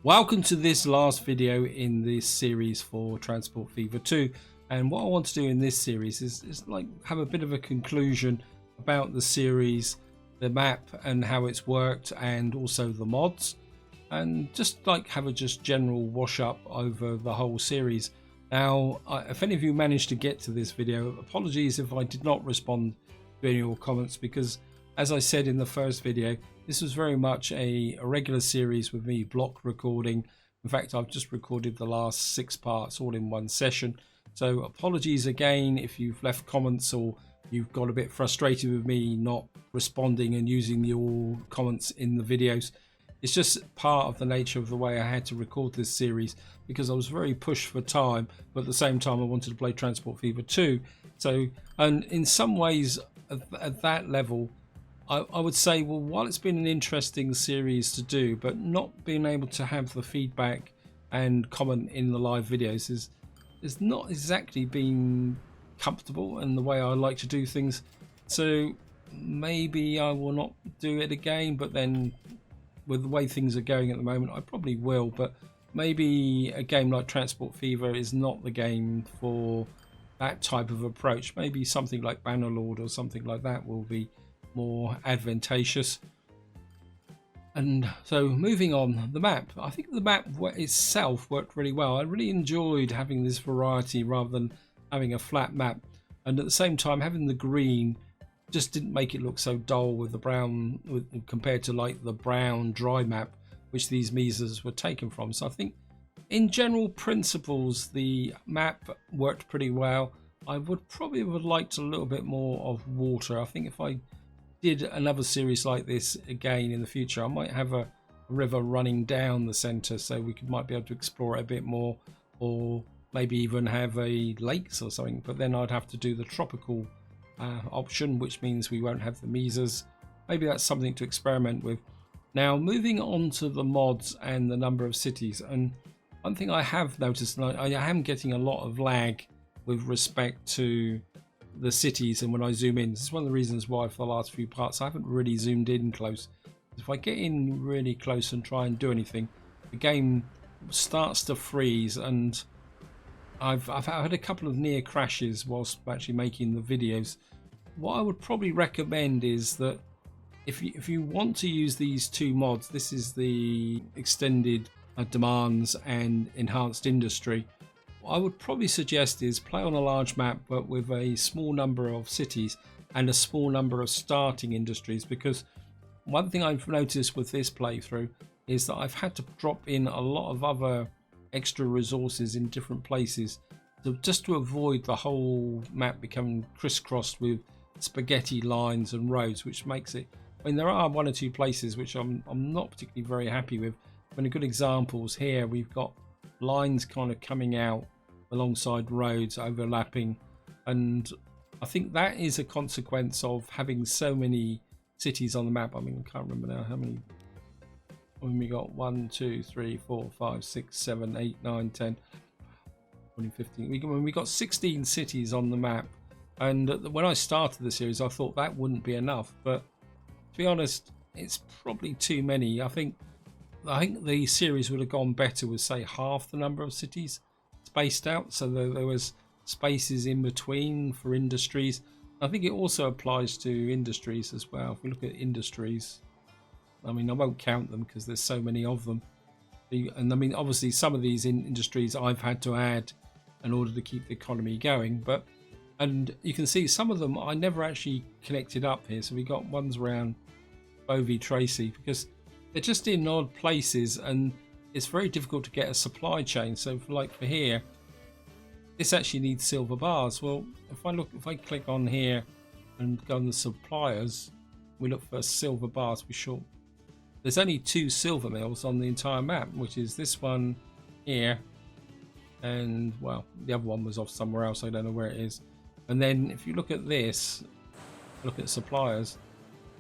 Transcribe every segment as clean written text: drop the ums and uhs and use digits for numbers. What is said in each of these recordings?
Welcome to this last video in this series for Transport Fever 2, and what I want to do in this series is like have a bit of a conclusion about the series, the map and how it's worked, and also the mods, and just like have a general wash up over the whole series. Now if any of you managed to get to this video, apologies if I did not respond to any of your comments, because as I said in the first video, this was very much a regular series with me block recording. In fact, I've just recorded the last 6 parts all in one session. So apologies again if you've left comments or you've got a bit frustrated with me not responding and using your comments in the videos. It's just part of the nature of the way I had to record this series, because I was very pushed for time, but at the same time I wanted to play Transport Fever 2. So, and in some ways at that level, I would say, well, while it's been an interesting series to do, but not being able to have the feedback and comment in the live videos is not exactly been comfortable in the way I like to do things. So maybe I will not do it again, but then with the way things are going at the moment, I probably will. But maybe a game like Transport Fever is not the game for that type of approach. Maybe something like Bannerlord or something like that will be more advantageous. And so moving on, the map, I think the map itself worked really well. I really enjoyed having this variety rather than having a flat map, and at the same time having the green just didn't make it look so dull with the brown compared to like the brown dry map which these Mises were taken from. So I think in general principles the map worked pretty well. I would probably have liked a little bit more of water. I think if I did another series like this again in the future, I might have a river running down the center, so we might be able to explore it a bit more, or maybe even have a lakes or something, but then I'd have to do the tropical option, which means we won't have the Mises. Maybe that's something to experiment with. Now moving on to the mods and the number of cities, and one thing I have noticed, and I am getting a lot of lag with respect to the cities, and when I zoom in, this is one of the reasons why for the last few parts I haven't really zoomed in close. If I get in really close and try and do anything, the game starts to freeze, and I've had a couple of near crashes whilst actually making the videos. What I would probably recommend is that if you want to use these two mods, this is the extended demands and enhanced industry, what I would probably suggest is play on a large map but with a small number of cities and a small number of starting industries, because one thing I've noticed with this playthrough is that I've had to drop in a lot of other extra resources in different places just to avoid the whole map becoming crisscrossed with spaghetti lines and roads, which makes it, I mean, there are one or two places which I'm not particularly very happy with. One of good examples here, we've got lines kind of coming out alongside roads overlapping, and I think that is a consequence of having so many cities on the map. I mean, I can't remember now how many. I mean, we got 1 2 3 4 5 6 7 8 9 10 15. We got 16 cities on the map, and when I started the series I thought that wouldn't be enough, but to be honest it's probably too many. I think the series would have gone better with, say, half the number of cities spaced out, so there was spaces in between for industries. I think it also applies to industries as well. If we look at industries, I mean, I won't count them because there's so many of them, and I mean, obviously some of these industries I've had to add in order to keep the economy going, and you can see some of them I never actually connected up here. So we got ones around Bovey Tracy, because they're just in odd places and it's very difficult to get a supply chain. So for here, this actually needs silver bars. Well, if I click on here and go on the suppliers, we look for silver bars. There's only 2 silver mills on the entire map, which is this one here, and well, the other one was off somewhere else, I don't know where it is. And then if you look at this, look at suppliers,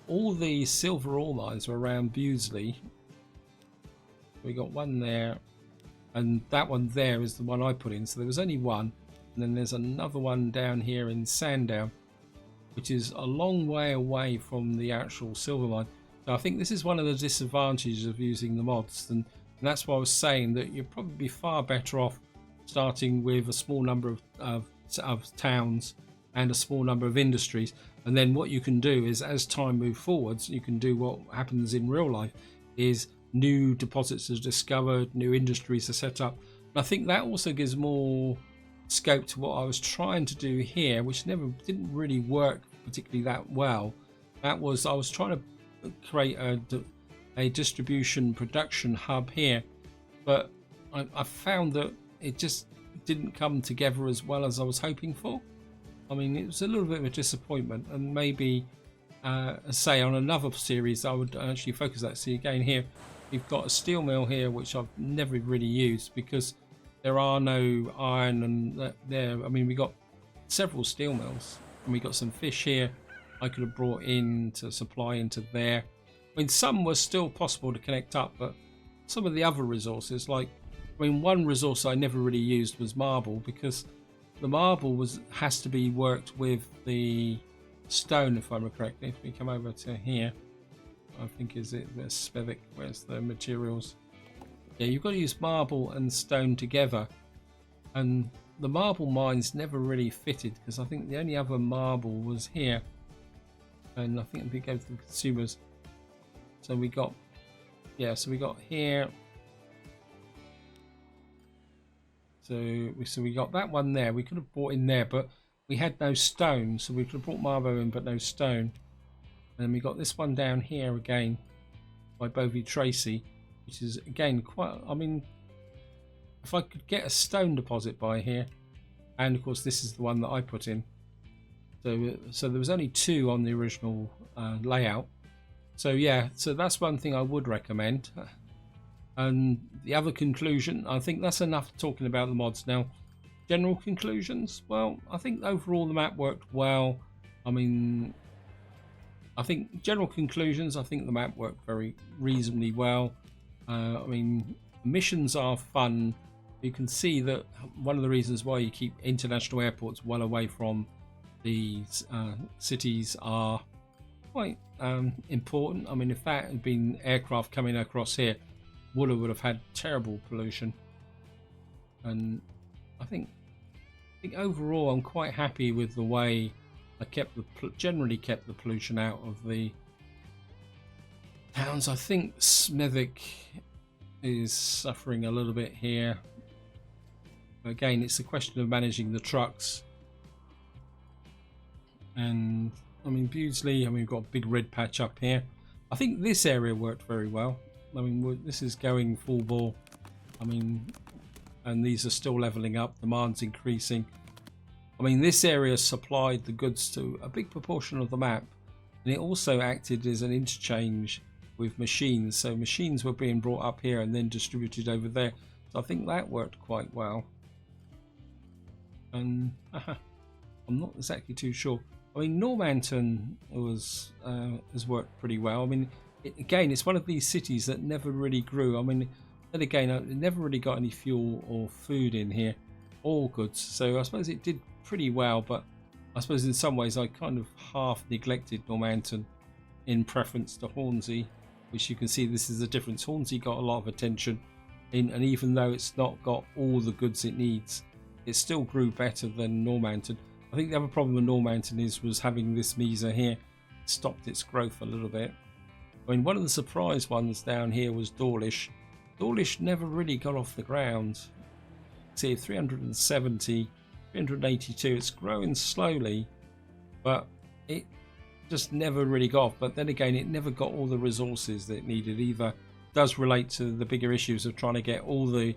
all the silver ore mines are around Bewsley. We got one there, and that one there is the one I put in. So there was only one, and then there's another one down here in Sandown, which is a long way away from the actual silver mine. So I think this is one of the disadvantages of using the mods, and And that's why I was saying that you'd probably be far better off starting with a small number of towns and a small number of industries. And then what you can do is, as time moves forwards, you can do what happens in real life, is new deposits are discovered, new industries are set up. And I think that also gives more scope to what I was trying to do here, which didn't really work particularly that well. That was, I was trying to create a distribution production hub here, but I found that it just didn't come together as well as I was hoping for. I mean, it was a little bit of a disappointment, and maybe say on another series I would actually focus that. See, again here we've got a steel mill here, which I've never really used because there are no iron and there. I mean, we got several steel mills, and we got some fish here I could have brought in to supply into there. I mean, some was still possible to connect up, but some of the other resources, like, I mean, one resource I never really used was marble, because the marble has to be worked with the stone, if I remember correctly. If we come over to here, I think is it the Spevik, where's the materials? Yeah, you've got to use marble and stone together, and the marble mines never really fitted, because I think the only other marble was here, and I think we go to the consumers. So we got, yeah, so we got here. So we got that one there. We could have brought in there, but we had no stone, so we could have brought marble in, but no stone. And we got this one down here again by Bovey Tracy, which is again quite. I mean, if I could get a stone deposit by here, and of course this is the one that I put in. So there was only two on the original layout. So yeah, so that's one thing I would recommend. And the other conclusion, I think that's enough talking about the mods now. General conclusions, well, I think overall the map worked well. I mean, I think general conclusions, I think the map worked very reasonably well. I mean, missions are fun. You can see that one of the reasons why you keep international airports well away from the cities are quite important. I mean, if that had been aircraft coming across here, would have had terrible pollution. And I think overall I'm quite happy with the way I generally kept the pollution out of the towns. I think Smethwick is suffering a little bit here. Again, it's a question of managing the trucks. And I mean, Bewdley, I mean, we've got a big red patch up here. I think this area worked very well. I mean, this is going full bore. I mean, and these are still leveling up. Demand's increasing. I mean, this area supplied the goods to a big proportion of the map, and it also acted as an interchange with machines. So machines were being brought up here and then distributed over there. So I think that worked quite well. And I'm not exactly too sure. I mean, Normanton has worked pretty well. I mean, again, it's one of these cities that never really grew. I mean, then again, it never really got any fuel or food in here, or goods. So I suppose it did pretty well, but I suppose in some ways I kind of half neglected Normanton in preference to Hornsey, which you can see this is the difference. Hornsey got a lot of attention, and even though it's not got all the goods it needs, it still grew better than Normanton. I think the other problem with Normanton was having this Mesa here stopped its growth a little bit. I mean, one of the surprise ones down here was Dawlish. Dawlish never really got off the ground. See, 370, 382. It's growing slowly, but it just never really got off. But then again, it never got all the resources that it needed either. It does relate to the bigger issues of trying to get all the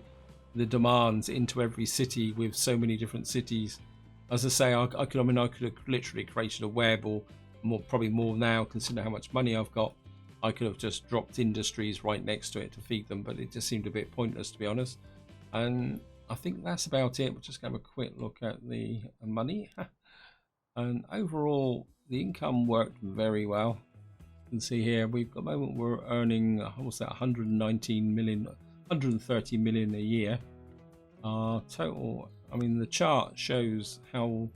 demands into every city with so many different cities. As I say, I could have literally created a web, or probably more now, considering how much money I've got. I could have just dropped industries right next to it to feed them, but it just seemed a bit pointless, to be honest. And I think that's about it. We'll just have a quick look at the money. And overall, the income worked very well. You can see here, we've got, at the moment we're earning, what's that, 119 million, 130 million a year. Our total, I mean, the chart shows how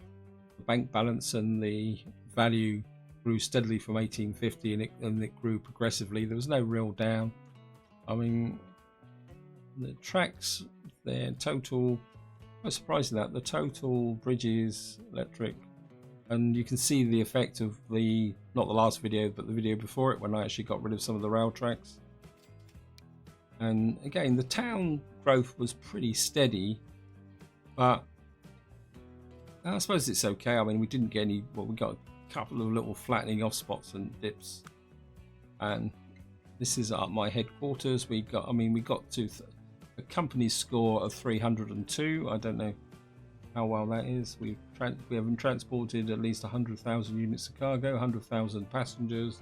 the bank balance and the value grew steadily from 1850, and it grew progressively. There was no real down. I mean, the tracks, their total, quite surprising that the total bridges, electric, and you can see the effect of the, not the last video, but the video before it, when I actually got rid of some of the rail tracks. And again, the town growth was pretty steady, but I suppose it's okay. I mean, we didn't get any, well, we got a couple of little flattening off spots and dips. And this is at my headquarters. We got, I mean, we got to a company score of 302. I don't know how well that is. We haven't transported at least 100,000 units of cargo, 100,000 passengers.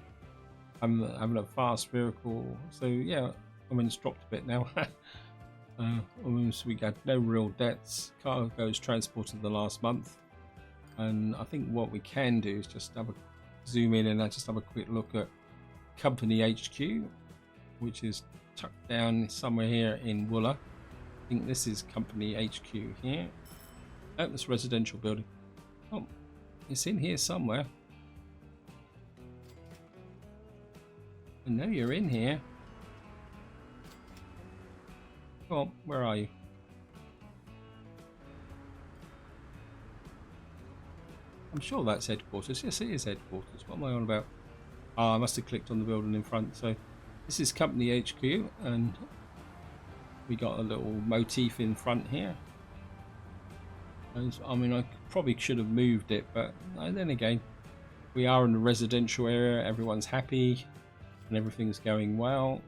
I'm having a fast vehicle. So yeah, I mean, it's dropped a bit now. So we got no real debts. Cargo's transported the last month, and I think what we can do is just have a zoom in and just have a quick look at company HQ, which is tucked down somewhere here in Wooler. I think this is company HQ here. Oh, this residential building. Oh, it's in here somewhere. I know you're in here. Come on, where are you? I'm sure that's headquarters. Yes, it is headquarters. What am I on about? I must have clicked on the building in front. So this is company HQ, and we got a little motif in front here. I mean, I probably should have moved it, but then again, we are in a residential area. Everyone's happy and everything's going well.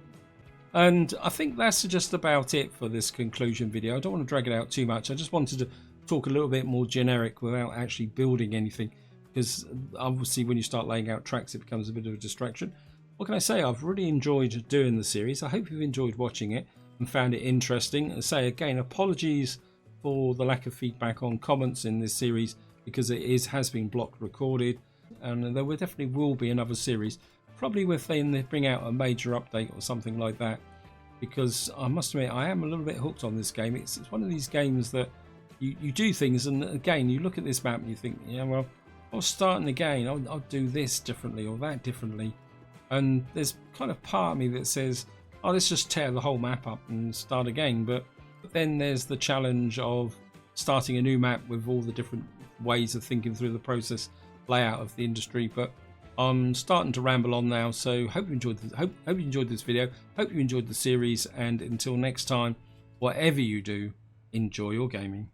And I think that's just about it for this conclusion video. I don't want to drag it out too much. I just wanted to talk a little bit more generic without actually building anything, because obviously when you start laying out tracks, it becomes a bit of a distraction. What can I say? I've really enjoyed doing the series. I hope you've enjoyed watching it and found it interesting. And say again, apologies for the lack of feedback on comments in this series, because it has been blocked recorded, and there definitely will be another series, probably within they bring out a major update or something like that, because I must admit I am a little bit hooked on this game. It's one of these games that you do things, and again you look at this map and you think, yeah, well, I'll start again, I'll do this differently or that differently, and there's kind of part of me that says, oh, let's just tear the whole map up and start again. But then there's the challenge of starting a new map with all the different ways of thinking through the process layout of the industry. But I'm starting to ramble on now, so hope you enjoyed this, hope you enjoyed this video, hope you enjoyed the series, and until next time, whatever you do, enjoy your gaming.